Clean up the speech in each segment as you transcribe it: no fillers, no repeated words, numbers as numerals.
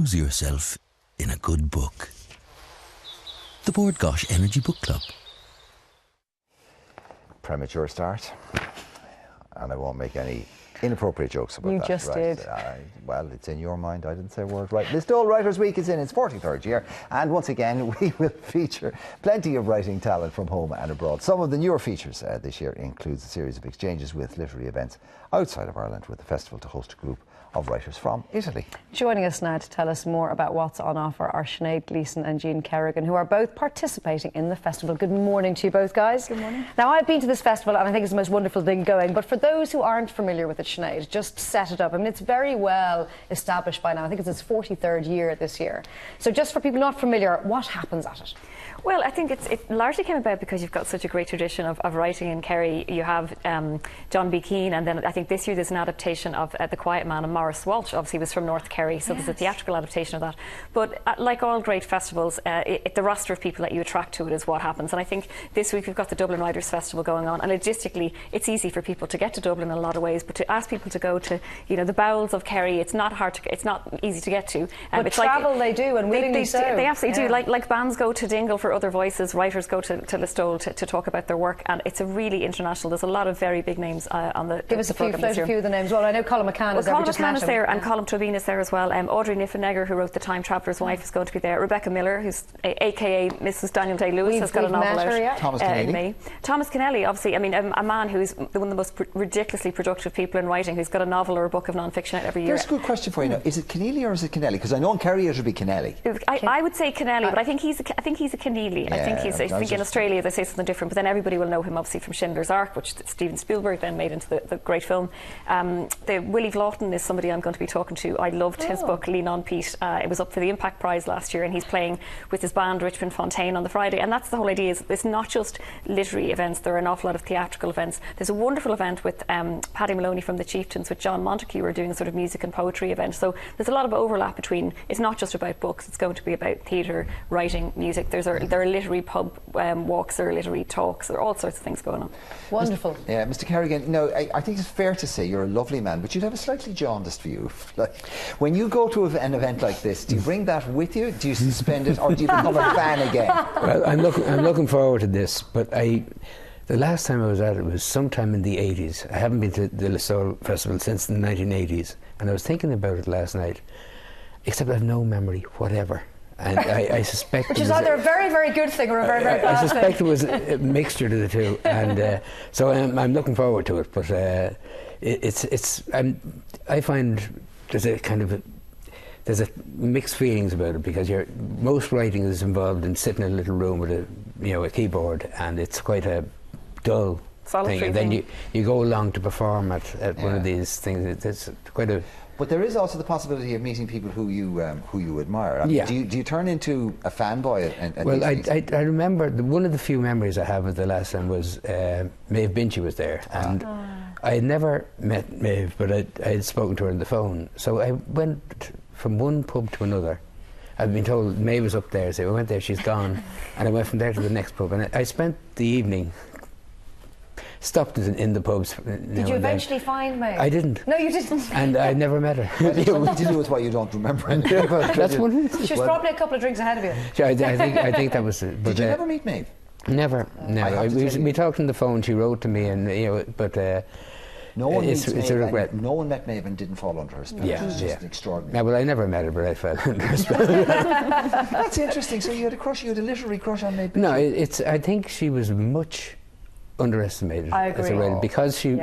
lose yourself in a good book. The Bord Gáis Energy Book Club. Premature start, and I won't make any inappropriate jokes about that. You just did. Well, it's in your mind. I didn't say a word. Right, Listowel Writers' Week is in its 43rd year, and once again we will feature plenty of writing talent from home and abroad. Some of the newer features this year includes a series of exchanges with literary events outside of Ireland, with the festival to host a group of writers from Italy. Joining us now to tell us more about what's on offer are Sinead Gleeson and Jean Kerrigan, who are both participating in the festival. Good morning to you both, guys. Good morning. Now, I've been to this festival and I think it's the most wonderful thing going, but for those who aren't familiar with it, Sinead, just set it up. I mean, it's very well established by now. I think it's its 43rd year this year. So just for people not familiar, what happens at it? Well, I think it largely came about because you've got such a great tradition of writing in Kerry. You have John B. Keane, and then I think this year there's an adaptation of The Quiet Man, and Maurice Walsh obviously was from North Kerry, so there's a theatrical adaptation of that. But like all great festivals, the roster of people that you attract to it is what happens. And I think this week we've got the Dublin Writers' Festival going on, and logistically it's easy for people to get to Dublin in a lot of ways, but to ask people to go to, you know, the bowels of Kerry, it's not easy to get to. But it's travel like, they do, and willingly so. They absolutely do. Like bands go to Dingle for other voices, writers go to Listowel to talk about their work, and it's a really international. There's a lot of very big names on the Give us a few of the names. Well, I know Colin McCann is there. Colin McCann is there, and Colm Tobin is there as well. Audrey Niffenegger, who wrote The Time Traveller's Wife, is going to be there. Rebecca Miller, who's aka Mrs. Daniel Day-Lewis, has got a novel out. Thomas Kennelly. In May. Thomas Kennelly, obviously, I mean, a man who's one of the most ridiculously productive people in writing, who's got a novel or a book of non-fiction out every year. Here's a good question for you now. Is it Keneally or is it Kennelly? Because I know in Kerry it would be Kennelly. I would say Kennelly, but I think he's a Keneally. Yeah, I think in Australia they say something different, but then everybody will know him obviously from Schindler's Ark, which Steven Spielberg then made into the great film. Willie Vlaughton is somebody I'm going to be talking to. I loved his book Lean on Pete. It was up for the Impact Prize last year, and he's playing with his band Richmond Fontaine on the Friday, and that's the whole idea. Is it's not just literary events, there are an awful lot of theatrical events. There's a wonderful event with Paddy Maloney from the Chieftains with John Montague, who are doing a sort of music and poetry event, so there's a lot of overlap between, it's not just about books, it's going to be about theatre, writing, music. There are literary pub walks, there are literary talks, there are all sorts of things going on. Wonderful. Yeah, Mr. Kerrigan, you know, I think it's fair to say you're a lovely man, but you'd have a slightly jaundiced view. Like, when you go to an event like this, do you bring that with you? Do you suspend it, or do you become a fan again? Well, I'm looking forward to this, but the last time I was at it was sometime in the 80s. I haven't been to the Listowel Festival since the 1980s, and I was thinking about it last night, except I have no memory whatever. And I suspect which is either a very, very good thing or a very, very bad thing. I suspect it was a mixture of the two, and so I'm looking forward to it. But I find there's a mixed feelings about it, because most writing is involved in sitting in a little room with a keyboard, and it's quite a dull thing. And then you go along to perform at one of these things. It's quite a. But there is also the possibility of meeting people who you admire. I mean, do you turn into a fanboy? Well, I remember one of the few memories I have of the last time was Maeve Binchy was there, and I had never met Maeve, but I had spoken to her on the phone. So I went from one pub to another. I've been told Maeve was up there, so I went there, she's gone, and I went from there to the next pub, and I spent the evening. Stopped in the pubs. Did you eventually find Mayl? I didn't. No, you didn't. And I never met her. Well, it's something to do with why you don't remember. That's what it is. She was probably a couple of drinks ahead of you. I think that was it. Did you never meet Maeve? Never. We talked on the phone. She wrote to me, and but no one it's a regret. No one met Maeve and didn't fall under her spell. Yeah, it's just extraordinary. Yeah, well, I never met her, but I fell under her spell. That's interesting. So you had a literary crush on Maeve? No, I think she was much underestimated as a writer, because she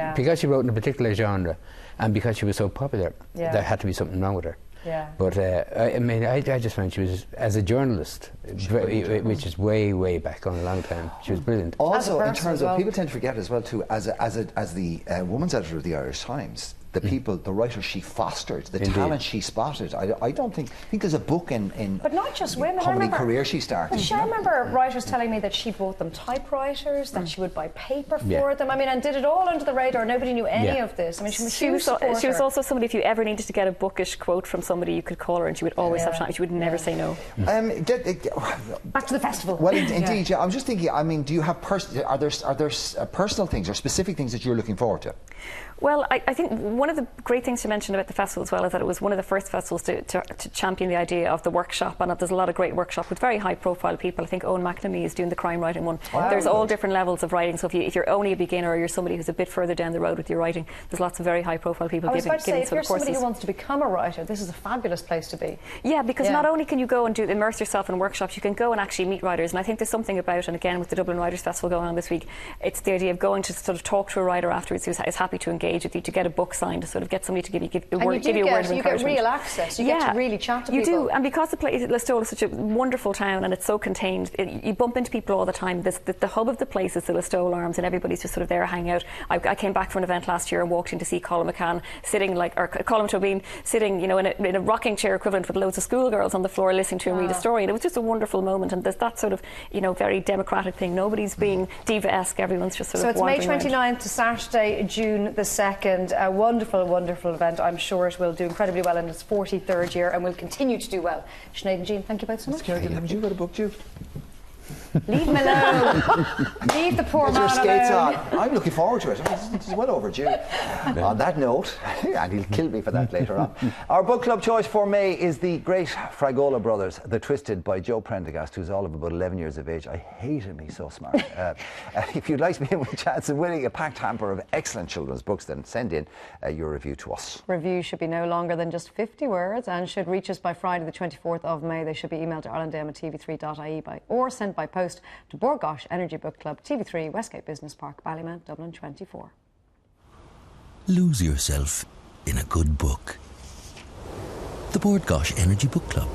wrote in a particular genre, and because she was so popular, there had to be something wrong with her. Yeah. But I just found she was, as a journalist, which is way back on a long time, she was brilliant. Also, in terms of, people tend to forget as well too, as the woman's editor of the Irish Times, the people, the writers she fostered, the talent she spotted. I think there's a book in but not just women. How many career she started. I remember writers telling me that she bought them typewriters, that she would buy paper for them. I mean, and did it all under the radar. Nobody knew any of this. I mean, she was a huge supporter. She was also somebody, if you ever needed to get a bookish quote from somebody, you could call her, and she would always have time. She would never say no. Back to the festival. Well, indeed. Yeah. I'm just thinking. I mean, do you have are there personal things or specific things that you're looking forward to? Well, I think one of the great things to mention about the festival as well is that it was one of the first festivals to champion the idea of the workshop, and there's a lot of great workshops with very high profile people. I think Owen McNamee is doing the crime writing one. Wow. There's all different levels of writing, so if you're only a beginner or you're somebody who's a bit further down the road with your writing, there's lots of very high profile people I was giving about to say, if sort you're of courses. somebody who wants to become a writer, this is a fabulous place to be. Yeah, because not only can you go and immerse yourself in workshops, you can go and actually meet writers. And I think there's something about, and again with the Dublin Writers Festival going on this week, it's the idea of going to sort of talk to a writer afterwards who is happy to engage with you, to get a book signed, to sort of get somebody to give you a word of encouragement. You get real access. You get to really chat to people. You do, and because the place Listowel is such a wonderful town and it's so contained, you bump into people all the time. The hub of the place is the Listowel Arms, and everybody's just sort of there hanging out. I came back from an event last year and walked in to see Colin McCann sitting Colin Tobin sitting, you know, in a rocking chair equivalent with loads of schoolgirls on the floor listening to him read a story, and it was just a wonderful moment. And there's that sort of, you know, very democratic thing. Nobody's being diva-esque. Everyone's just sort of wandering around. So it's May 29th to Saturday, June the 2nd. A wonderful, wonderful event. I'm sure it will do incredibly well in its 43rd year and will continue to do well. Sinead and Jean, thank you both so much. Haven't you got a book, Jude? Leave him alone. Leave the poor man skates alone. on. I'm looking forward to it. It's well overdue. On that note, and he'll kill me for that later on, our book club choice for May is the great Fragola Brothers, The Twisted by Joe Prendergast, who's all of about 11 years of age. I hate him, he's so smart. If you'd like to be in with a chance of winning a packed hamper of excellent children's books, then send in your review to us. Reviews should be no longer than just 50 words and should reach us by Friday the 24th of May. They should be emailed to irelandam@tv3.ie or sent by post to Bord Gáis Energy Book Club, TV3, Westgate Business Park, Ballymount, Dublin 24. Lose yourself in a good book. The Bord Gáis Energy Book Club.